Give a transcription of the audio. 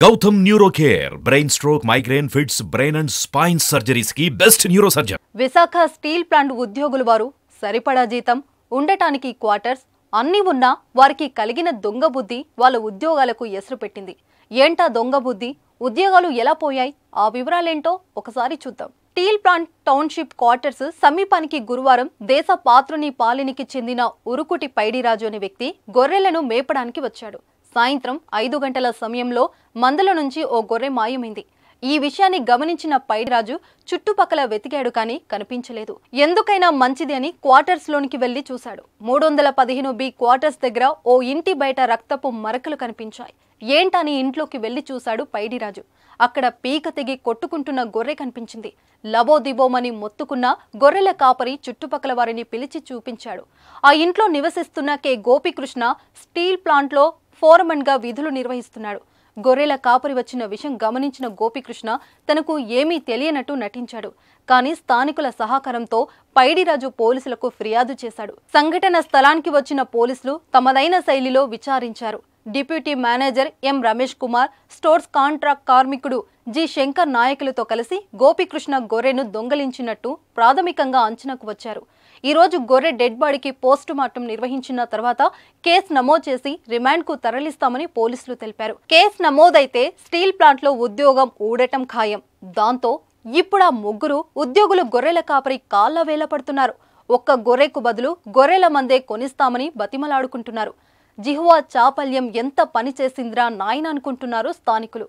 Gautam Neurocare, brain stroke, migraine, fits, brain and spine surgeries की best neurosurgeon. Visakha steel plant ఉద్యోగులు వారు సరిపడా జీతం, ఉండటానికి క్వార్టర్స్ అన్నీ ఉన్నా వారికి కలిగిన దొంగ బుద్ధి వాళ్ళ ఉద్యోగాలకు ఎసరు పెట్టింది. ఏంటా దొంగ బుద్ధి? ఉద్యోగాలు ఎలా పోయాయి? ఆ వివరాలేంటో ఒకసారి చూద్దాం. స్టీల్ ప్లాంట్ టౌన్షిప్ క్వార్టర్స్ సమీపానికి గురువారం దేశ పాత్రుని పాలినికి చెందిన ఉరుకుటి పైడిరాజు అనే వ్యక్తి గొర్రెలను మేపడానికి వచ్చాడు. సాయంత్రం 5 గంటల సమయంలో మందల నుంచి ఓ గొర్రె మాయమైంది. ఈ విషయాన్ని గమనించిన పైడిరాజు చుట్టుపక్కల వెతికాడు కానీ కనిపించలేదు. ఎందుకైనా మంచిది అని క్వార్టర్స్ లోనికి వెళ్లి చూశాడు. 315B క్వార్టర్స్ దగ్గర ఓ ఇంటి బయట రక్తపు మరకలు కనిపించాయి. ఏంటని ఇంట్లోకి వెళ్లి చూశాడు పైడిరాజు. అక్కడ పీక తెగి కొట్టుకుంటున్న గొర్రె కనిపించింది. లబోదిబోమని మొత్తుకున్న గొర్రెల కాపరి చుట్టుపక్కల వారిని పిలిచి చూపించాడు. ఆ ఇంట్లో నివసిస్తున్న కె గోపీకృష్ణ స్టీల్ ప్లాంట్లో ఫోరమన్ గా విధులు నిర్వహిస్తున్నాడు. గొర్రెల కాపరి వచ్చిన విషయం గమనించిన గోపీకృష్ణ తనకు ఏమీ తెలియనట్టు నటించాడు. కానీ స్థానికుల సహకారంతో పైడిరాజు పోలీసులకు ఫిర్యాదు చేశాడు. సంఘటన స్థలానికి వచ్చిన పోలీసులు తమదైన శైలిలో విచారించారు. డిప్యూటీ మేనేజర్ ఎం రమేష్ కుమార్, స్టోర్స్ కాంట్రాక్ట్ కార్మికుడు జి శంకర్ నాయకులతో కలిసి గోపీకృష్ణ గొర్రెను దొంగలించినట్టు ప్రాథమికంగా అంచనాకు వచ్చారు. ఈ రోజు గొర్రె డెడ్ బాడీకి పోస్ట్ మార్టం నిర్వహించిన తర్వాత కేసు నమోదు చేసి రిమాండ్ కు తరలిస్తామని పోలీసులు తెలిపారు. కేసు నమోదైతే స్టీల్ ప్లాంట్ లో ఉద్యోగం ఊడటం ఖాయం. దాంతో ఇప్పుడు ఆ ముగ్గురు ఉద్యోగులు గొర్రెల కాపరి కాళ్ళ వేల పడుతున్నారు. ఒక్క గొర్రెకు బదులు గొర్రెల మందే కొనిస్తామని బతిమలాడుకుంటున్నారు. జిహ్వా చాపల్యం ఎంత పని చేసిందిరా నాయన అనుకుంటున్నారు స్థానికులు.